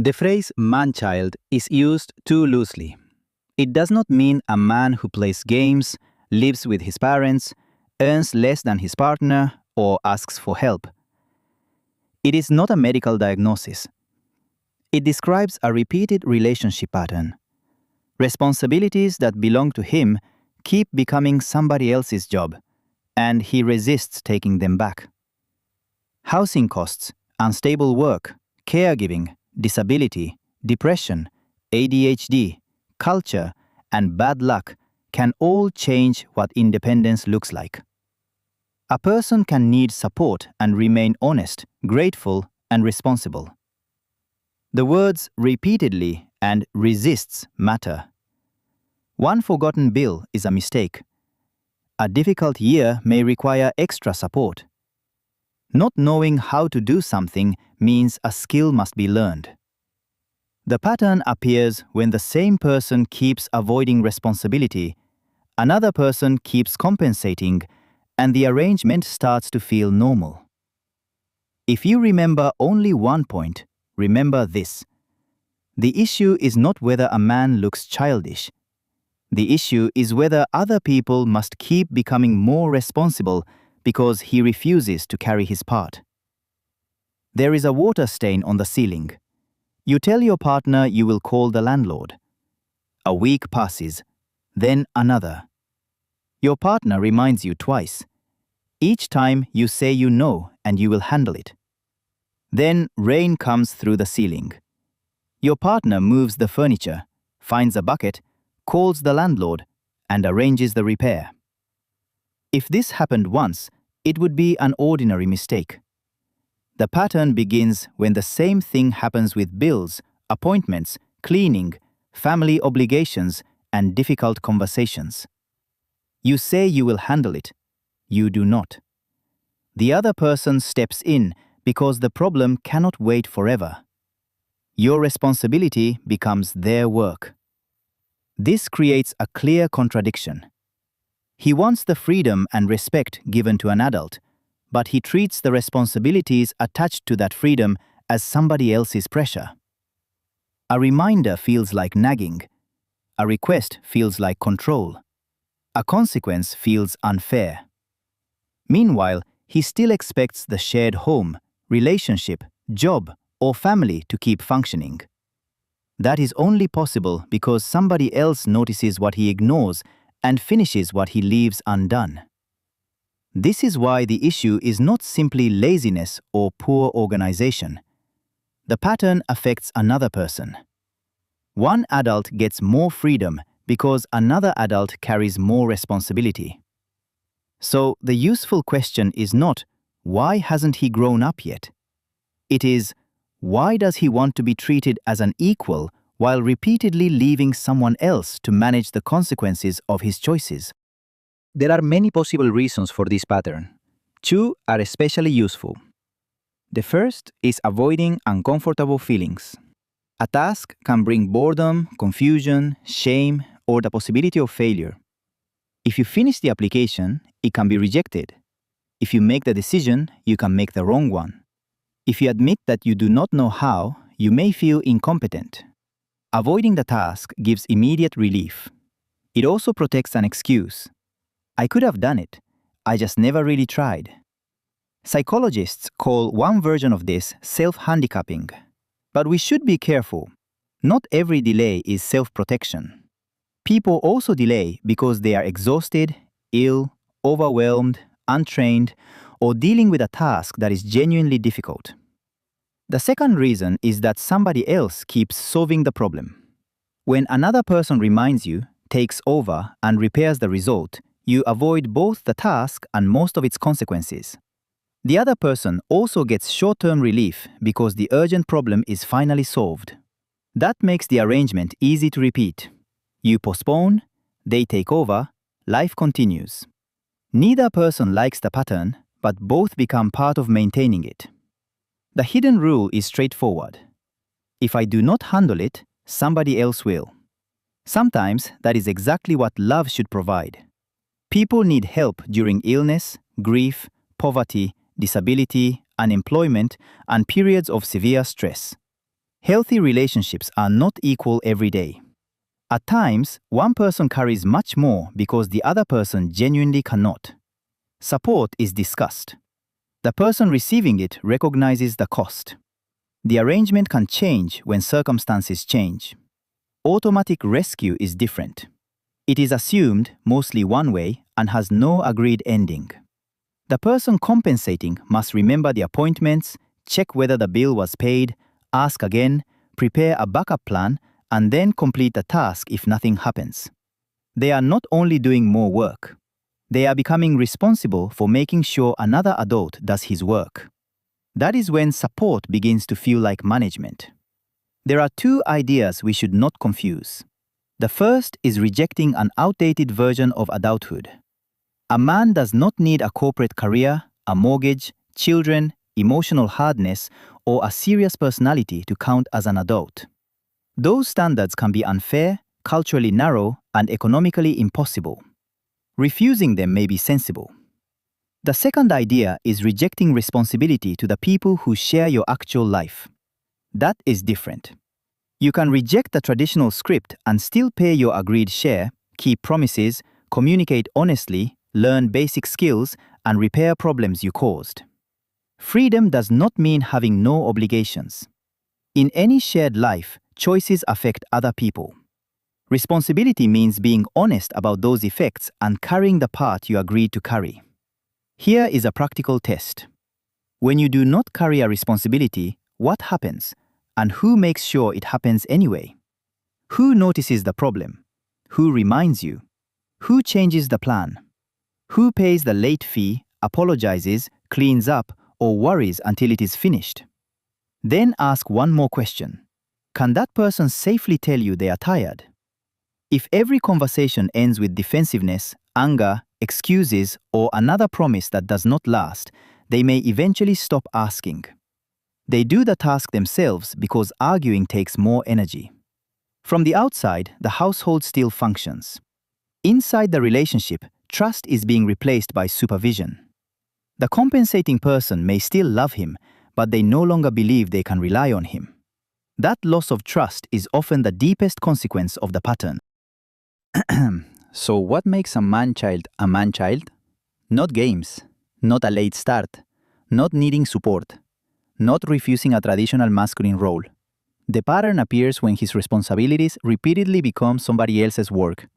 The phrase man-child is used too loosely. It does not mean a man who plays games, lives with his parents, earns less than his partner, or asks for help. It is not a medical diagnosis. It describes a repeated relationship pattern. Responsibilities that belong to him keep becoming somebody else's job, and he resists taking them back. Housing costs, unstable work, caregiving, disability, depression, ADHD, culture, and bad luck can all change what independence looks like. A person can need support and remain honest, grateful, and responsible. The words repeatedly and resists matter. One forgotten bill is a mistake. A difficult year may require extra support. Not knowing how to do something means a skill must be learned. The pattern appears when the same person keeps avoiding responsibility, another person keeps compensating, and the arrangement starts to feel normal. If you remember only one point, remember this. The issue is not whether a man looks childish. The issue is whether other people must keep becoming more responsible because he refuses to carry his part. There is a water stain on the ceiling. You tell your partner you will call the landlord. A week passes, then another. Your partner reminds you twice. Each time you say you know and you will handle it. Then rain comes through the ceiling. Your partner moves the furniture, finds a bucket, calls the landlord, and arranges the repair. If this happened once, it would be an ordinary mistake. The pattern begins when the same thing happens with bills, appointments, cleaning, family obligations, and difficult conversations. You say you will handle it. You do not. The other person steps in because the problem cannot wait forever. Your responsibility becomes their work. This creates a clear contradiction. He wants the freedom and respect given to an adult, but he treats the responsibilities attached to that freedom as somebody else's pressure. A reminder feels like nagging. A request feels like control. A consequence feels unfair. Meanwhile, he still expects the shared home, relationship, job, or family to keep functioning. That is only possible because somebody else notices what he ignores and finishes what he leaves undone. This is why the issue is not simply laziness or poor organization. The pattern affects another person. One adult gets more freedom because another adult carries more responsibility. So the useful question is not, why hasn't he grown up yet? It is, why does he want to be treated as an equal while repeatedly leaving someone else to manage the consequences of his choices? There are many possible reasons for this pattern. Two are especially useful. The first is avoiding uncomfortable feelings. A task can bring boredom, confusion, shame, or the possibility of failure. If you finish the application, it can be rejected. If you make the decision, you can make the wrong one. If you admit that you do not know how, you may feel incompetent. Avoiding the task gives immediate relief. It also protects an excuse. I could have done it. I just never really tried. Psychologists call one version of this self-handicapping. But we should be careful. Not every delay is self-protection. People also delay because they are exhausted, ill, overwhelmed, untrained, or dealing with a task that is genuinely difficult. The second reason is that somebody else keeps solving the problem. When another person reminds you, takes over, and repairs the result, you avoid both the task and most of its consequences. The other person also gets short-term relief because the urgent problem is finally solved. That makes the arrangement easy to repeat. You postpone, they take over, life continues. Neither person likes the pattern, but both become part of maintaining it. The hidden rule is straightforward. If I do not handle it, somebody else will. Sometimes that is exactly what love should provide. People need help during illness, grief, poverty, disability, unemployment, and periods of severe stress. Healthy relationships are not equal every day. At times, one person carries much more because the other person genuinely cannot. Support is discussed. The person receiving it recognizes the cost. The arrangement can change when circumstances change. Automatic rescue is different. It is assumed mostly one way and has no agreed ending. The person compensating must remember the appointments, check whether the bill was paid, ask again, prepare a backup plan, and then complete the task if nothing happens. They are not only doing more work, they are becoming responsible for making sure another adult does his work. That is when support begins to feel like management. There are two ideas we should not confuse. The first is rejecting an outdated version of adulthood. A man does not need a corporate career, a mortgage, children, emotional hardness, or a serious personality to count as an adult. Those standards can be unfair, culturally narrow, and economically impossible. Refusing them may be sensible. The second idea is rejecting responsibility to the people who share your actual life. That is different. You can reject the traditional script and still pay your agreed share, keep promises, communicate honestly, learn basic skills, and repair problems you caused. Freedom does not mean having no obligations. In any shared life, choices affect other people. Responsibility means being honest about those effects and carrying the part you agreed to carry. Here is a practical test. When you do not carry a responsibility, what happens? And who makes sure it happens anyway? Who notices the problem? Who reminds you? Who changes the plan? Who pays the late fee, apologizes, cleans up, or worries until it is finished? Then ask one more question. Can that person safely tell you they are tired? If every conversation ends with defensiveness, anger, excuses, or another promise that does not last, they may eventually stop asking. They do the task themselves because arguing takes more energy. From the outside, the household still functions. Inside the relationship, trust is being replaced by supervision. The compensating person may still love him, but they no longer believe they can rely on him. That loss of trust is often the deepest consequence of the pattern. So what makes a man-child a man-child? Not games, not a late start, not needing support, not refusing a traditional masculine role. The pattern appears when his responsibilities repeatedly become somebody else's work,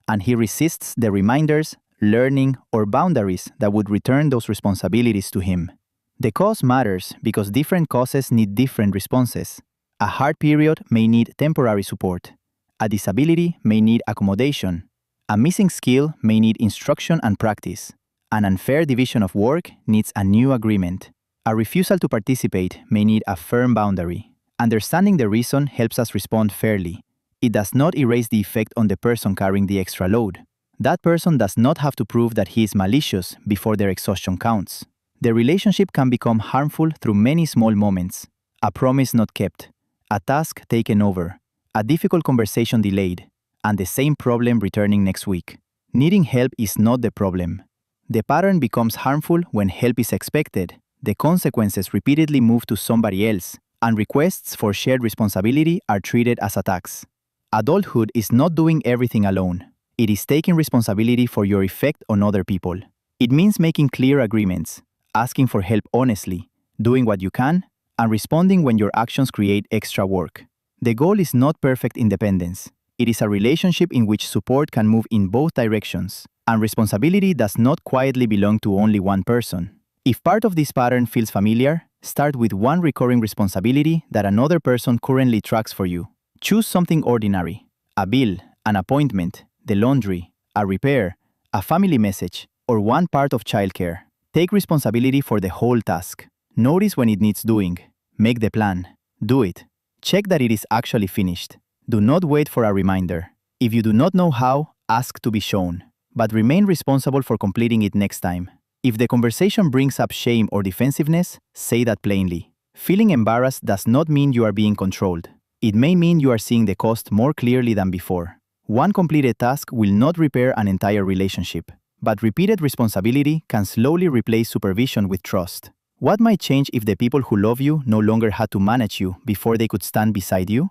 and he resists the reminders, learning, or boundaries that would return those responsibilities to him. The cause matters because different causes need different responses. A hard period may need temporary support. A disability may need accommodation. A missing skill may need instruction and practice. An unfair division of work needs a new agreement. A refusal to participate may need a firm boundary. Understanding the reason helps us respond fairly. It does not erase the effect on the person carrying the extra load. That person does not have to prove that he is malicious before their exhaustion counts. The relationship can become harmful through many small moments. A promise not kept, a task taken over, a difficult conversation delayed, and the same problem returning next week. Needing help is not the problem. The pattern becomes harmful when help is expected, the consequences repeatedly move to somebody else, and requests for shared responsibility are treated as attacks. Adulthood is not doing everything alone. It is taking responsibility for your effect on other people. It means making clear agreements, asking for help honestly, doing what you can, and responding when your actions create extra work. The goal is not perfect independence. It is a relationship in which support can move in both directions, and responsibility does not quietly belong to only one person. If part of this pattern feels familiar, start with one recurring responsibility that another person currently tracks for you. Choose something ordinary: a bill, an appointment, the laundry, a repair, a family message, or one part of childcare. Take responsibility for the whole task. Notice when it needs doing. Make the plan. Do it. Check that it is actually finished. Do not wait for a reminder. If you do not know how, ask to be shown. But remain responsible for completing it next time. If the conversation brings up shame or defensiveness, say that plainly. Feeling embarrassed does not mean you are being controlled. It may mean you are seeing the cost more clearly than before. One completed task will not repair an entire relationship, but repeated responsibility can slowly replace supervision with trust. What might change if the people who love you no longer had to manage you before they could stand beside you?